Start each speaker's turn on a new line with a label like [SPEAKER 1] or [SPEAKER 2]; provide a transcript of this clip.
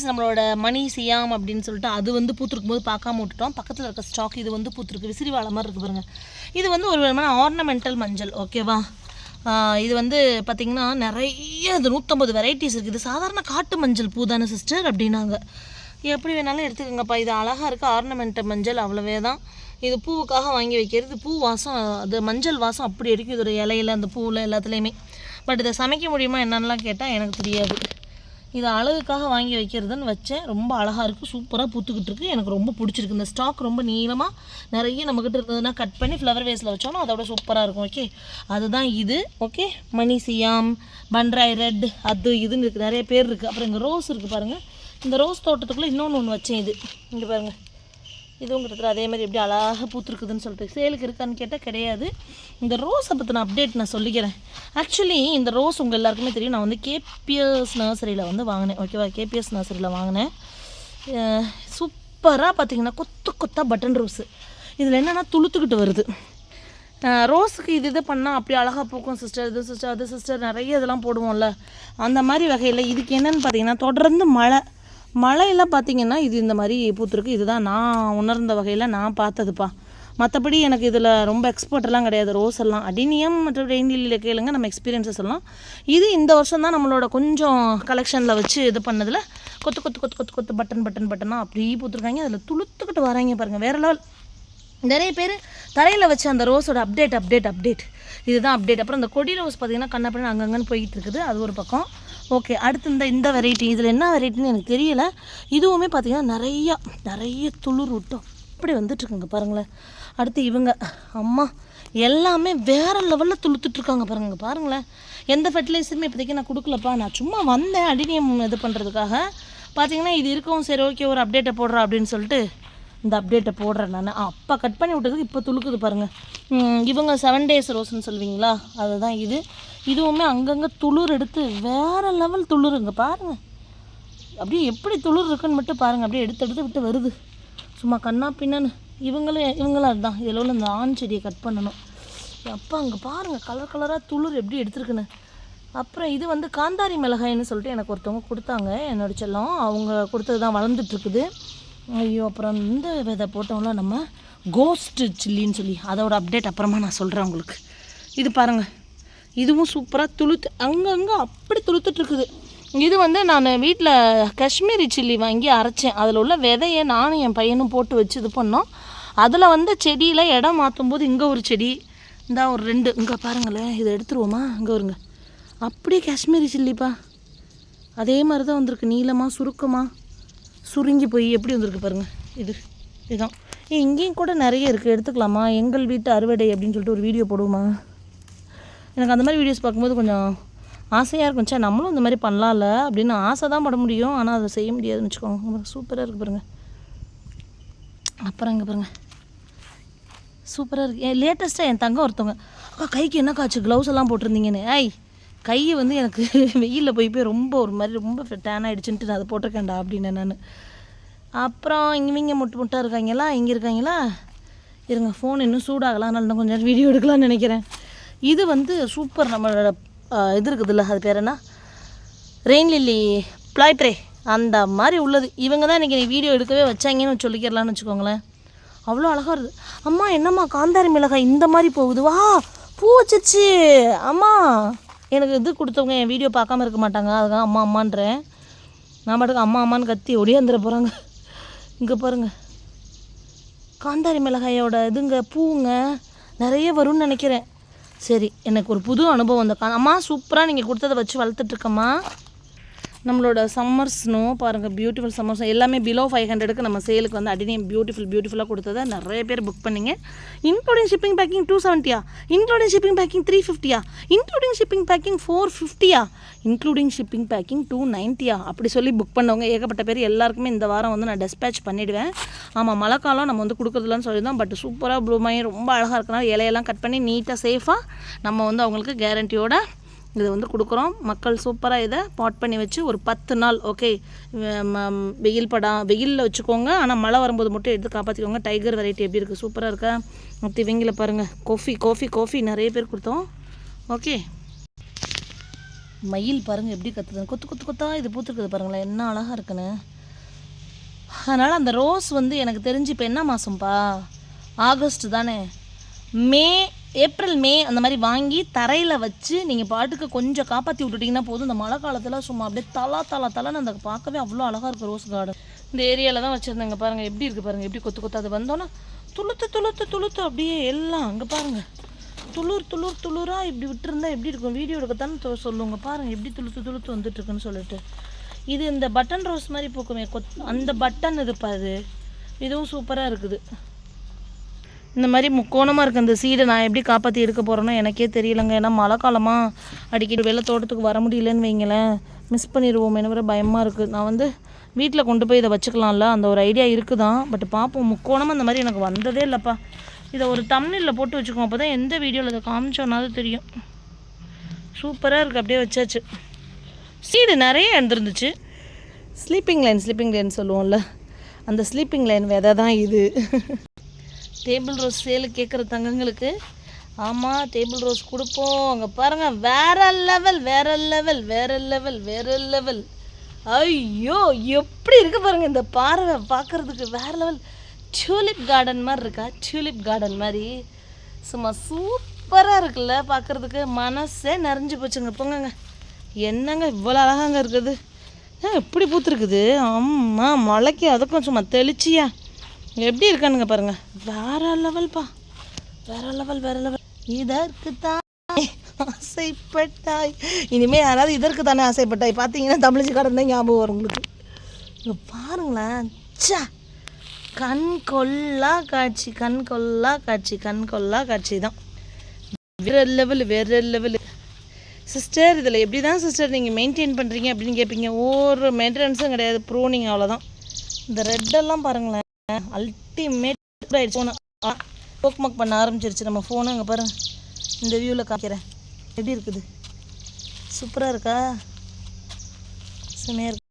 [SPEAKER 1] Varieties நம்மளோட மணி Siam அப்படின்னு சொல்லிட்டு அது வந்து பூத்துருக்கும் போது பார்க்காம விட்டுட்டோம். பக்கத்தில் இருக்க ஸ்டாக் இது வந்து பூத்துருக்கு, விசிறி வாழை மாதிரி இருக்குது பாருங்கள். இது வந்து ஒரு விதமான ஆர்னமெண்டல் மஞ்சள். ஓகேவா, இது வந்து பார்த்திங்கன்னா நிறைய இது 150 வெரைட்டிஸ் இருக்குது. இது சாதாரண காட்டு மஞ்சள் பூ தானே சிஸ்டர் அப்படின்னாங்க. எப்படி வேணாலும் எடுத்துக்கோங்கப்பா, இது அழகாக இருக்குது, ஆர்னமெண்டல் மஞ்சள், அவ்வளவே தான். இது பூவுக்காக வாங்கி வைக்கிறது. பூ வாசம், அது மஞ்சள் வாசம் அப்படி இருக்குது இதோட இலையில அந்த பூவில் எல்லாத்துலேயுமே. பட் இதை சமைக்க முடியுமா என்னென்னலாம் கேட்டால் எனக்கு தெரியாது. இது அழகுக்காக வாங்கி வைக்கிறதுன்னு வச்சேன். ரொம்ப அழகாக இருக்குது, சூப்பராக பூத்துக்கிட்டு இருக்குது. எனக்கு ரொம்ப பிடிச்சிருக்கு. இந்த ஸ்டாக் ரொம்ப நீளமாக நிறைய நம்மக்கிட்ட இருந்ததுன்னா கட் பண்ணி ஃப்ளவர் வேஸில் வச்சோன்னா அதோட சூப்பராக இருக்கும். ஓகே, அதுதான் இது. ஓகே, மணி சியாம், பன்ராய் ரெட், அது இதுன்னு இருக்குது, நிறைய பேர் இருக்குது. அப்புறம் இங்கே ரோஸ் இருக்குது பாருங்கள். இந்த ரோஸ் தோட்டத்துக்குள்ளே இன்னொன்று வச்சேன். இது இங்கே பாருங்கள், இதுவும் கிட்டத்தட்ட அதே மாதிரி எப்படி அழகாக பூத்துருக்குதுன்னு சொல்லிட்டு. சேலுக்கு இருக்கான்னு கேட்டால் கிடையாது. இந்த ரோஸை பற்றின அப்டேட் நான் சொல்லிக்கிறேன். ஆக்சுவலி இந்த ரோஸ் உங்கள் எல்லாருக்குமே தெரியும், நான் வந்து கேபிஎஸ் நர்சரியில் வந்து வாங்கினேன். ஓகேவா, கேபிஎஸ் நர்சரியில் வாங்கினேன். சூப்பராக பார்த்தீங்கன்னா கொத்தாக பட்டன் ரோஸு. இதில் என்னென்னா துளுத்துக்கிட்டு வருது. ரோஸுக்கு இது பண்ணால் அப்படி அழகாக பூக்கும் சிஸ்டர், இது சிஸ்டர், அது சிஸ்டர், நிறைய இதெல்லாம் போடுவோம்ல, அந்த மாதிரி வகையில் இதுக்கு என்னென்னு பார்த்தீங்கன்னா தொடர்ந்து மழையெல்லாம் பார்த்திங்கன்னா இது இந்த மாதிரி பூத்துருக்கு. இதுதான் நான் உணர்ந்த வகையில் நான் பார்த்ததுப்பா. மற்றபடி எனக்கு இதில் ரொம்ப எக்ஸ்பர்ட்லாம் கிடையாது. ரோஸ் எல்லாம் அடினியம் மற்றும் ரெயின்லியில் கேளுங்க, நம்ம எக்ஸ்பீரியன்ஸை சொல்லலாம். இது இந்த வருஷம் தான் நம்மளோட கொஞ்சம் கலெக்ஷனில் வச்சு இது பண்ணதில் கொத்து பட்டனாக அப்படியே பூத்துருக்காங்க. அதில் துளுத்துக்கிட்டு வராங்க பாருங்கள், வேறு லெவல். நிறைய பேர் தரையில் வச்சு அந்த ரோஸோட அப்டேட் இதுதான் அப்டேட். அப்புறம் இந்த கொடி ரோஸ் பார்த்திங்கன்னா கண்ணப்பண்ணு அங்கங்கன்னு போய்கிட்டு இருக்குது, அது ஒரு பக்கம். ஓகே, அடுத்து இந்த வெரைட்டி, இதில் என்ன வெரைட்டின்னு எனக்கு தெரியல. இதுவுமே பார்த்திங்கன்னா நிறைய துளிர் விட்டோம் அப்படி வந்துட்டுருக்குங்க பாருங்களேன். அடுத்து இவங்க அம்மா எல்லாமே வேறு லெவலில் துளுத்துட்ருக்காங்க பாருங்களேன். எந்த ஃபெர்டிலைசருமே இப்போதைக்கு நான் கொடுக்கலப்பா, நான் சும்மா வந்தேன் அடினியம் இது பண்ணுறதுக்காக. பார்த்திங்கன்னா இது இருக்கவும் சரி ஓகே ஒரு அப்டேட்டை போடுறேன் அப்படின்னு சொல்லிட்டு இந்த அப்டேட்டை போடுறேன் நான். அப்போ கட் பண்ணி விட்டதுக்கு இப்போ துளுக்குது பாருங்கள். இவங்க 7 days ரோஸ்ன்னு சொல்லுவீங்களா, அதுதான் இது. இதுவுமே அங்கங்கே துளிர் எடுத்து வேறு லெவல் துளிருங்க பாருங்கள். அப்படியே எப்படி துளிர் இருக்குன்னு மட்டும் பாருங்கள், அப்படியே எடுத்து விட்டு வருது சும்மா கண்ணா பின்னான்னு. இவங்களும் அதுதான். இதில் உள்ள இந்த ஆண் செடியை கட் பண்ணணும். அப்போ அங்கே பாருங்கள் கலராக துளிர் எப்படி எடுத்துருக்குன்னு. அப்புறம் இது வந்து காந்தாரி மிளகாய்ன்னு சொல்லிட்டு எனக்கு ஒருத்தவங்க கொடுத்தாங்க, என்னோட செல்லம். அவங்க கொடுத்தது தான் வளர்ந்துட்டுருக்குது. ஐயோ, அப்புறம் இந்த விதை போட்டோம்ல நம்ம கோஸ்ட் சில்லின்னு சொல்லி, அதோட அப்டேட் அப்புறமா நான் சொல்கிறேன் உங்களுக்கு. இது பாருங்கள், இதுவும் சூப்பராக அங்கங்கே அப்படி துளுத்துட்ருக்குது. இது வந்து நான் வீட்டில் காஷ்மீரி சில்லி வாங்கி அரைச்சேன். அதில் உள்ள விதையை நானும் என் பையனும் போட்டு வச்சு இது பண்ணோம். அதில் வந்து செடியில் இடம் மாற்றும் போது இங்கே ஒரு செடி, இந்த ஒரு 2 இங்கே பாருங்களேன். இதை எடுத்துருவோமா, இங்கே வருங்க, அப்படியே காஷ்மீரி சில்லிப்பா அதே மாதிரி தான் வந்திருக்கு. நீளமாக சுருக்கமாக சுருங்கி போய் எப்படி வந்திருக்கு பாருங்கள். இதுதான். இங்கேயும் கூட நிறைய இருக்குது, எடுத்துக்கலாமா? எங்கள் வீட்டு அறுவடை அப்படின்னு சொல்லிட்டு ஒரு வீடியோ போடுவோமா? எனக்கு அந்த மாதிரி வீடியோஸ் பார்க்கும்போது கொஞ்சம் ஆசையாக இருக்கும். சே, நம்மளும் இந்த மாதிரி பண்ணலாம்ல அப்படின்னு ஆசை தான் பட முடியும், ஆனால் அதை செய்ய முடியாதுன்னு வச்சுக்கோங்க. சூப்பராக இருக்குது பாருங்கள். அப்புறம் இங்கே பாருங்கள், சூப்பராக இருக்குது. லேட்டஸ்ட்டாக என் தங்க ஒருத்தவங்க, அக்கா கைக்கு என்ன காய்ச்சி க்ளவுஸ் எல்லாம் போட்டிருந்தீங்கன்னு. கை வந்து எனக்கு வெயிலில் போய் ரொம்ப ஒரு மாதிரி ரொம்ப டேன் ஆகிடுச்சுன்ட்டு நான் அதை போட்டிருக்கேன்டா அப்படின்னு நான். அப்புறம் இங்கே முட்டாக இருக்காங்களா, இங்கே இருக்காங்களா, இருங்க ஃபோன் இன்னும் சூடாகலாம், அதனால இன்னும் கொஞ்சம் வீடியோ எடுக்கலாம்னு நினைக்கிறேன். இது வந்து சூப்பர், நம்மளோட இது இருக்குதுல்ல, அது பேர் என்ன, ரெயின் லில்லி ப்ளாய்ட்ரே, அந்த மாதிரி உள்ளது. இவங்க தான் இன்றைக்கி வீடியோ எடுக்கவே வச்சாங்கன்னு சொல்லிக்கிறலான்னு வச்சுக்கோங்களேன். அவ்வளோ அழகாக இருக்குது. அம்மா என்னம்மா காந்தாரி மிளகாய் இந்த மாதிரி போகுது, வா பூ வச்சிருச்சு. அம்மா எனக்கு இது கொடுத்தவங்க என் வீடியோ பார்க்காம இருக்க மாட்டாங்க, அதுக்காக அம்மான்றேன். நான் பாட்டுக்கு அம்மான்னு கத்தி ஒடியாந்துட போகிறாங்க. இங்கே பாருங்கள், காந்தாரி மிளகாயோட இதுங்க பூவுங்க நிறைய வரும்னு நினைக்கிறேன். சரி, எனக்கு ஒரு புது அனுபவம். அந்த அம்மா சூப்பராக நீங்கள் கொடுத்ததை வச்சு வளர்த்துட்ருக்கம்மா. நம்மளோட சம்மர் ஸ்னோ பாருங்கள், பியூட்டிஃபுல் சம்மர் ஸ்னோ எல்லாமே பிலோ 500க்கு நம்ம சேலுக்கு வந்து அடினியம் பியூட்டிஃபுல்லாக கொடுத்ததை நிறைய பேர் புக் பண்ணிங்க. Including shipping packing 270, including shipping packing 350, including shipping packing 450, including shipping packing 290 அப்படி சொல்லி புக் பண்ணவங்க ஏகப்பட்ட பேர். எல்லாருக்குமே இந்த வாரம் வந்து நான் டெஸ்பேச் பண்ணிவிடுவேன். ஆமாம், மழை காலம் நம்ம வந்து கொடுக்குறதுலன்னு சொல்லியிருந்தோம். பட் சூப்பராக ப்ளூமாயும் ரொம்ப அழகாக இருக்கனால இலையெல்லாம் கட் பண்ணி நீட்டாக சேஃபாக நம்ம வந்து அவங்களுக்கு கேரண்டியோட இது வந்து கொடுக்குறோம். மக்கள் சூப்பராக இதை பாட் பண்ணி வச்சு ஒரு 10 நாள் ஓகே, வெயிலில் வச்சுக்கோங்க. ஆனால் மழை வரும்போது மட்டும் எடுத்து காப்பாற்றிக்கோங்க. டைகர் வெரைட்டி எப்படி இருக்குது, சூப்பராக இருக்கா? மற்ற இவங்கள பாருங்கள், காஃபி நிறைய பேர் கொடுத்தோம். ஓகே, மயில் பாருங்கள் எப்படி கற்றுது, கொத்தா இது பூத்துருக்குது பாருங்களேன், என்ன அழகாக இருக்குன்னு. அதனால் அந்த ரோஸ் வந்து எனக்கு தெரிஞ்சு இப்போ என்ன மாதம்ப்பா, ஆகஸ்ட் தானே, ஏப்ரல் மே அந்த மாதிரி வாங்கி தரையில் வச்சு நீங்கள் பாட்டுக்கு கொஞ்சம் காப்பாற்றி விட்டுட்டிங்கன்னா போதும். இந்த மழை காலத்தில் சும்மா அப்படியே தலான்னு அந்த பார்க்கவே அவ்வளோ அழகாக இருக்குது ரோஸ் கார்டன். இந்த ஏரியாவில் தான் வச்சுருந்தேங்க பாருங்கள், எப்படி இருக்குது பாருங்கள், எப்படி கொத்து அது வந்தோன்னா துளுத்து அப்படியே எல்லாம் அங்கே பாருங்கள், துளுராக இப்படி விட்டுருந்தா எப்படி இருக்கும், வீடியோ எடுக்கத்தானே சொல்லுங்க பாருங்கள் எப்படி துளுத்து வந்துட்டுருக்குன்னு சொல்லிட்டு. இது இந்த பட்டன் ரோஸ் மாதிரி பூக்குமே, அந்த பட்டன் இருப்பாது, இதுவும் சூப்பராக இருக்குது. இந்த மாதிரி முக்கோணமாக இருக்குது அந்த சீடை நான் எப்படி காப்பாற்றி எடுக்க போகிறேனோ எனக்கே தெரியலைங்க. ஏன்னா மழை காலமாக அடிக்கடி வெள்ளை தோட்டத்துக்கு வர முடியலன்னு வைங்களேன், மிஸ் பண்ணிடுவோம் என்ன பயமாக இருக்குது. நான் வந்து வீட்டில் கொண்டு போய் இதை வச்சுக்கலாம்ல, அந்த ஒரு ஐடியா இருக்குதான். பட் பார்ப்போம், முக்கோணமாக அந்த மாதிரி எனக்கு வந்ததே இல்லைப்பா. இதை ஒரு தம்ப்நெயிலில் போட்டு வச்சுக்கோம், அப்போ தான் எந்த வீடியோவில் இதை காமிச்சோன்னாலும் தெரியும். சூப்பராக இருக்குது, அப்படியே வச்சாச்சு. சீடு நிறைய எழுந்திருந்துச்சு. ஸ்லீப்பிங் லைன் சொல்லுவோம்ல, அந்த ஸ்லீப்பிங் லைன் விதை தான் இது. டேபிள் ரோஸ் சேலு கேட்குற தங்கங்களுக்கு ஆமாம் டேபிள் ரோஸ் கொடுப்போம். அங்கே பாருங்கள், வேற லெவல். ஐயோ எப்படி இருக்குது பாருங்கள், இந்த பார்வை பார்க்குறதுக்கு வேறு லெவல். டியூலிப் கார்டன் மாதிரி இருக்கா, டியூலிப் கார்டன் மாதிரி சும்மா சூப்பராக இருக்குல்ல பார்க்குறதுக்கு, மனசே நிறைஞ்சு போச்சுங்க. போங்கங்க, என்னங்க இவ்வளோ அழகாங்க இருக்குது, எப்படி பூத்துருக்குது. ஆமாம் மழைக்கு அதுக்கும் சும்மா தெளிச்சியா எப்படி இருக்கானுங்க பாருங்கள், வேற லெவல்ப்பா, வேற லெவல். இதற்கு தான் ஆசைப்பட்டாய், இனிமேல் யாராவது இதற்கு தானே ஆசைப்பட்டாய் பார்த்தீங்கன்னா தமிழிசை கார்டன் தான் ஞாபகம் வரும் உங்களுக்கு. இங்கே பாருங்களேன், சா கண் கொள்ளா காட்சி தான். வேற லெவல். சிஸ்டர் இதில் எப்படி தான் சிஸ்டர் நீங்கள் மெயின்டைன் பண்ணுறீங்க அப்படின்னு கேட்பீங்க. ஒரு மெயின்டெனன்ஸும் கிடையாது, ப்ரூனிங் அவ்வளோதான். இந்த ரெட்டெல்லாம் பாருங்களேன், அல்டிமேட் ஆகிடுச்சு. ஃபோனு போக்மக் பண்ண ஆரம்பிச்சிருச்சு நம்ம ஃபோனு. அங்கே பாருங்கள், இந்த வியூவில் காமிக்கிறேன் எப்படி இருக்குது, சூப்பராக இருக்கா, செமையாக இருக்கு.